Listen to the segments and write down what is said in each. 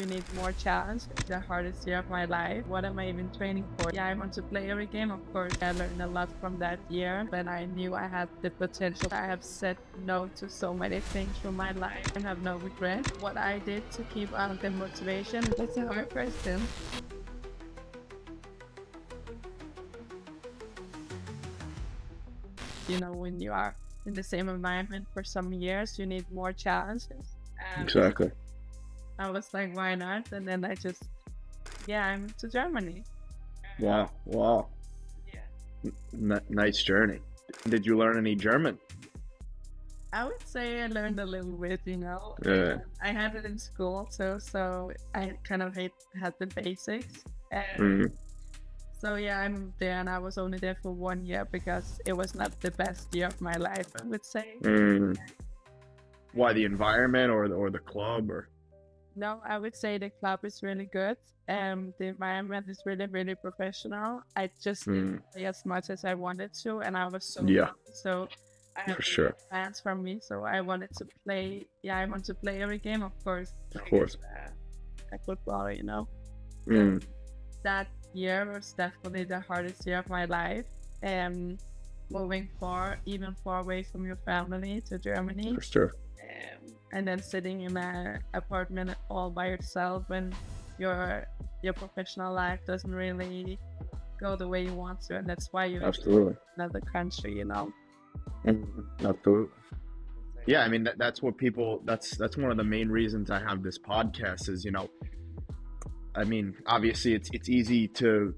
You need more challenge. The hardest year of my life. What am I even training for? Yeah, I want to play every game. Of course, I learned a lot from that year, but I knew I had the potential. I have said no to so many things through my life and have no regret. What I did to keep up the motivation, it's a hard question. You know, when you are in the same environment for some years, you need more challenges. Exactly. I was like, why not? And then I moved to Germany. Wow. Wow. Yeah. Nice journey. Did you learn any German? I would say I learned a little bit, you know. Yeah. I had it in school too, so I kind of had the basics. Mhm. So yeah, I moved there and I was only there for 1 year because it was not the best year of my life, I would say. Mm. Why, the environment or the club or? No, I would say the club is really good. The environment is really, really professional. I just didn't play as much as I wanted to, and I was so Yeah. young. So I had For sure. plans from me. So I wanted to play. Yeah, I want to play every game, of course. Of course. Like football, you know. Mm. That year was definitely the hardest year of my life. Moving even far away from your family to Germany. For sure. And then sitting in an apartment all by yourself when your professional life doesn't really go the way you want to, and that's why you Absolutely. another country, you know. Absolutely. Yeah, I mean that's what people. That's one of the main reasons I have this podcast. Is I mean, obviously it's easy to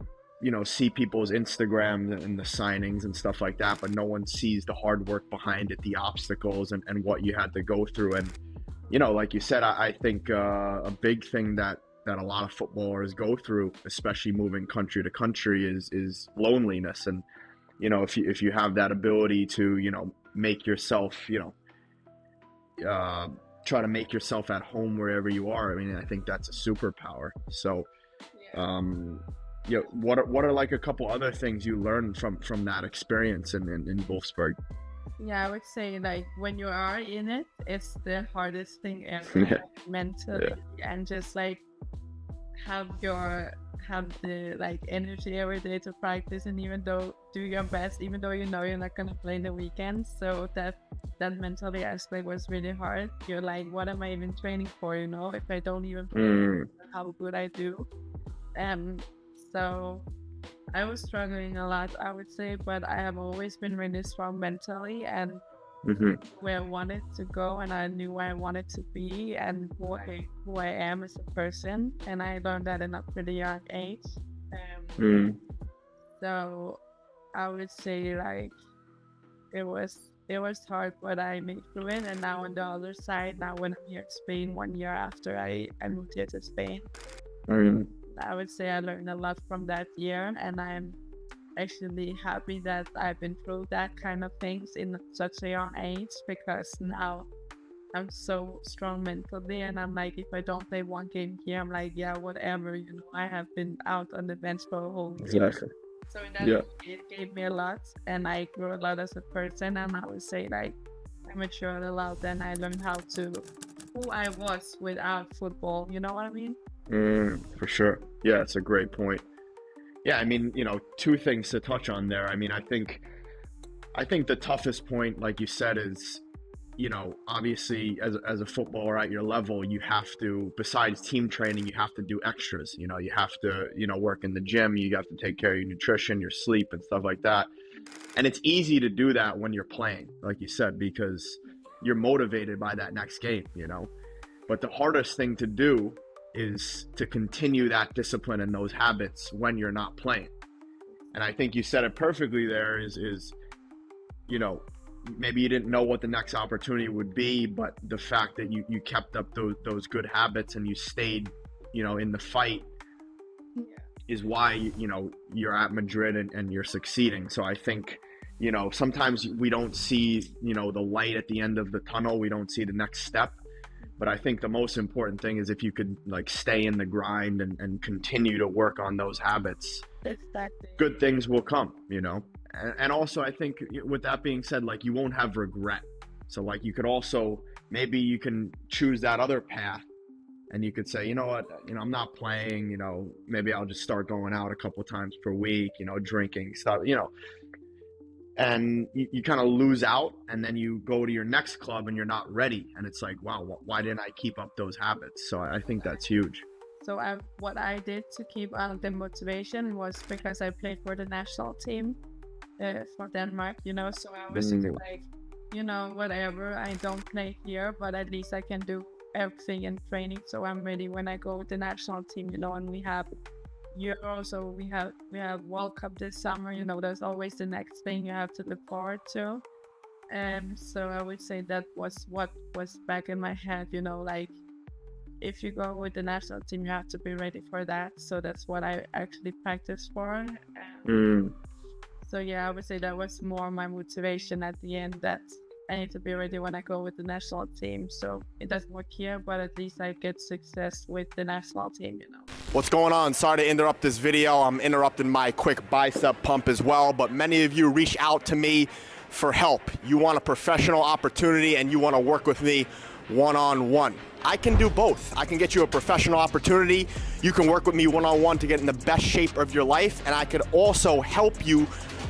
see people's Instagrams and the signings and stuff like that, but no one sees the hard work behind it, the obstacles and what you had to go through. And like you said, I think a big thing that a lot of footballers go through, especially moving country to country, is loneliness. And if you have that ability to make yourself try to make yourself at home wherever you are, I mean, I think that's a superpower. So what are like a couple other things you learned from that experience in Wolfsburg? Yeah, I would say like when you are in it, it's the hardest thing ever, mentally, and just like have the like energy every day to practice, and do your best, even though you're not gonna play the weekend. So that mentally aspect was really hard. You're like, what am I even training for? If I don't even play, how good I do. So I was struggling a lot, I would say, but I have always been really strong mentally and where I wanted to go, and I knew where I wanted to be and who I am as a person, and I learned that in a pretty young age. So I would say like it was hard, but I made through it. And now on the other side, now when I'm here in Spain 1 year after I moved here to Spain, I would say I learned a lot from that year, and I'm actually happy that I've been through that kind of things in such a young age, because now I'm so strong mentally, and I'm like, if I don't play one game here, I'm like, yeah, whatever, I have been out on the bench for a whole year. Exactly. So it gave me a lot, and I grew a lot as a person, and I would say like I matured a lot, and I learned who I was without football, you know what I mean? For sure. Yeah, it's a great point. Yeah, I mean, two things to touch on there. I mean, I think the toughest point, like you said, is, obviously as a footballer at your level, you have to, besides team training, you have to do extras. You have to, work in the gym, you have to take care of your nutrition, your sleep and stuff like that. And it's easy to do that when you're playing, like you said, because you're motivated by that next game, But the hardest thing to do is to continue that discipline and those habits when you're not playing. And I think you said it perfectly there is maybe you didn't know what the next opportunity would be, but the fact that you kept up those good habits and you stayed, in the fight is why, you're at Madrid and you're succeeding. So I think, sometimes we don't see, the light at the end of the tunnel. We don't see the next step. But I think the most important thing is if you could like stay in the grind and continue to work on those habits, good things will come, And also I think with that being said, like you won't have regret. So like you could also, maybe you can choose that other path and you could say, you know what, I'm not playing, maybe I'll just start going out a couple times per week, drinking stuff, and you kind of lose out, and then you go to your next club and you're not ready, and it's like, wow, why didn't I keep up those habits? So I think that's huge. So what I did to keep on the motivation was because I played for the national team for Denmark, so I was like, whatever, I don't play here, but at least I can do everything in training, so I'm ready when I go with the national team, and we have Euro, so we have World Cup this summer, there's always the next thing you have to look forward to. So I would say that was what was back in my head, like, if you go with the national team, you have to be ready for that. So that's what I actually practiced for. So yeah, I would say that was more my motivation at the end, that I need to be ready when I go with the national team. So it doesn't work here, but at least I get success with the national team, What's going on? Sorry to interrupt this video. I'm interrupting my quick bicep pump as well, but many of you reach out to me for help. You want a professional opportunity and you want to work with me one-on-one. I can do both. I can get you a professional opportunity. You can work with me one-on-one to get in the best shape of your life, and I could also help you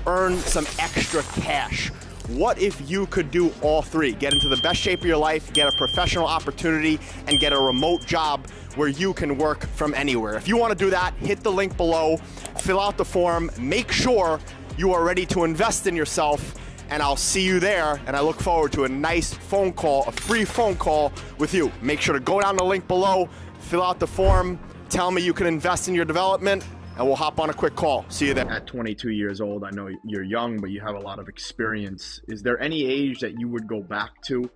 earn some extra cash. What if you could do all three? Get into the best shape of your life, get a professional opportunity, and get a remote job where you can work from anywhere. If you want to do that, hit the link below, fill out the form, make sure you are ready to invest in yourself, and I'll see you there, and I look forward to a nice phone call, a free phone call with you. Make sure to go down the link below, fill out the form, tell me you can invest in your development, and we'll hop on a quick call. See you there. At 22 years old, I know you're young, but you have a lot of experience. Is there any age that you would go back to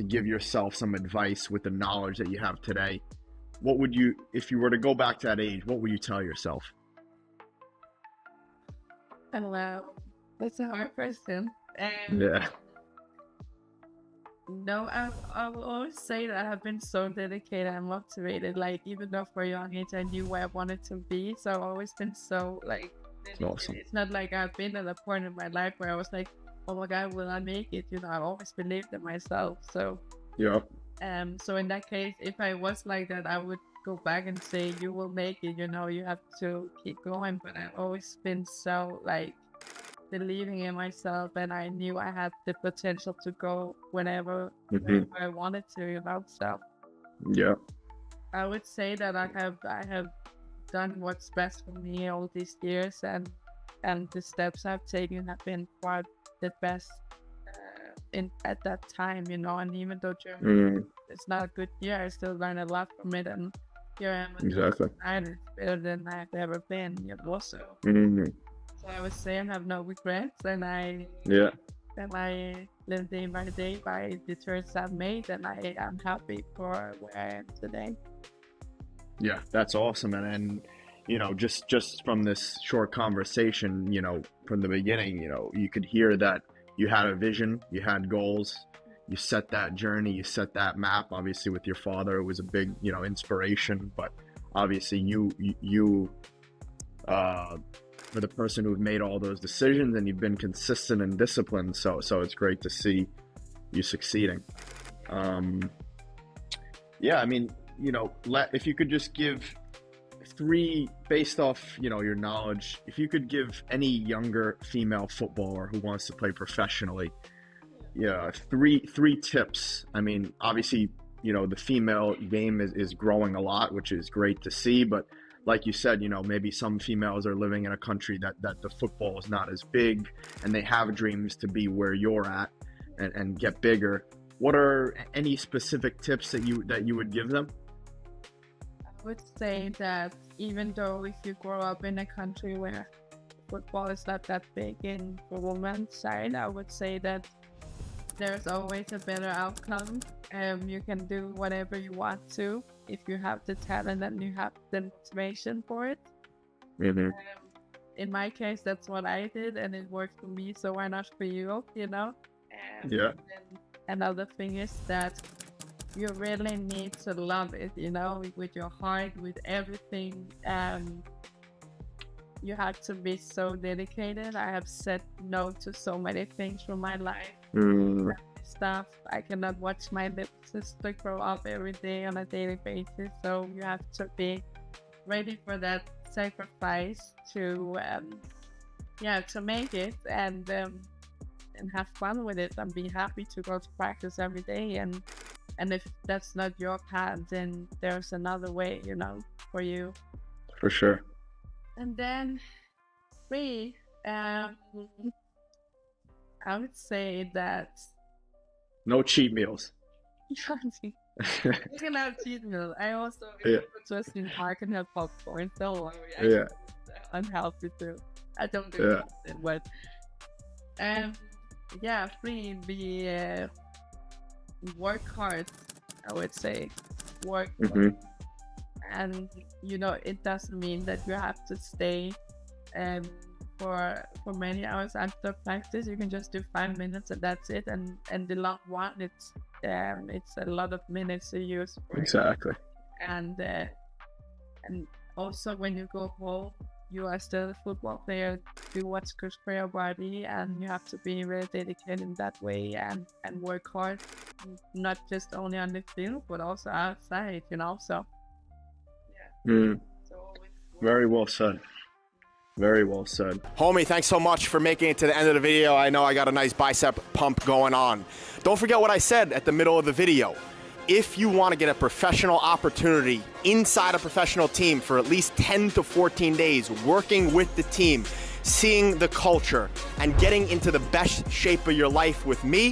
give yourself some advice with the knowledge that you have today? What would you, if you were to go back to that age, what would you tell yourself? Hello. That's a hard question. Yeah. No, I will always say that I have been so dedicated and motivated. Like, even though for a young age I knew where I wanted to be, so I've always been so like dedicated. Awesome. It's not like I've been at a point in my life where I was like, oh my God, will I make it? I've always believed in myself. So yeah. So in that case, if I was like that, I would go back and say, you will make it. You have to keep going. But I've always been so like believing in myself, and I knew I had the potential to go whenever I wanted to, So yeah, I would say that I have done what's best for me all these years, and the steps I've taken have been quite the best at that time, and even though Germany it's not a good year, I still learned a lot from it, and here I am exactly. It's better than I've ever been, So So I would say I have no regrets, and I live day by day by the choices I've made, and I am happy for where I am today. Yeah, that's awesome. And just from this short conversation, from the beginning, you could hear that you had a vision, you had goals, you set that journey, you set that map. Obviously with your father, it was a big, inspiration, but obviously you for the person who've made all those decisions, and you've been consistent and disciplined. So it's great to see you succeeding. Yeah, I mean, if you could just give three, based off, your knowledge, if you could give any younger female footballer who wants to play professionally, three tips. I mean, obviously, the female game is growing a lot, which is great to see, but like you said, maybe some females are living in a country that the football is not as big, and they have dreams to be where you're at and get bigger. What are any specific tips that you would give them? I would say that even though if you grow up in a country where football is not that big in the women's side, I would say that there's always a better outcome. You can do whatever you want to if you have the talent and you have the motivation for it. In my case, that's what I did, and it worked for me, so why not for you, Yeah. And another thing is that you really need to love it, with your heart, with everything. You have to be so dedicated. I have said no to so many things from my life. stuff. I cannot watch my little sister grow up every day on a daily basis. So you have to be ready for that sacrifice to make it and have fun with it and be happy to go to practice every day. And if that's not your path, then there's another way, for you. For sure. And then 3, I would say that no cheat meals. you can have cheat meals. I also just in park and have popcorn. Don't worry. It's unhealthy too. I don't do it, but 3, be work hard. I would say work hard. And it doesn't mean that you have to stay for many hours after practice. You can just do 5 minutes and that's it. And the long one, it's a lot of minutes to use. Exactly. And also when you go home, you are still a football player. Do what's good for your body, and you have to be really dedicated in that way and work hard, not just only on the field but also outside. So. Very well said. Very well said. Homie, thanks so much for making it to the end of the video. I know I got a nice bicep pump going on. Don't forget what I said at the middle of the video. If you want to get a professional opportunity inside a professional team for at least 10 to 14 days, working with the team, seeing the culture, and getting into the best shape of your life with me,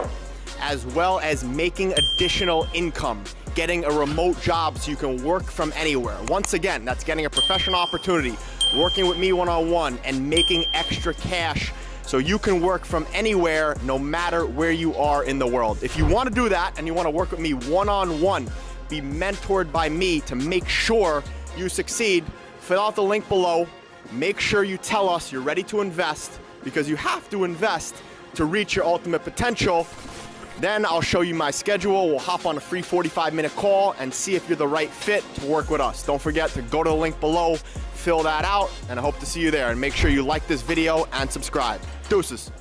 as well as making additional income, getting a remote job so you can work from anywhere. Once again, that's getting a professional opportunity, working with me one-on-one, and making extra cash so you can work from anywhere, no matter where you are in the world. If you want to do that and you want to work with me one-on-one, be mentored by me to make sure you succeed, fill out the link below. Make sure you tell us you're ready to invest, because you have to invest to reach your ultimate potential. Then I'll show you my schedule. We'll hop on a free 45-minute call and see if you're the right fit to work with us. Don't forget to go to the link below, fill that out, and I hope to see you there. And make sure you like this video and subscribe. Deuces.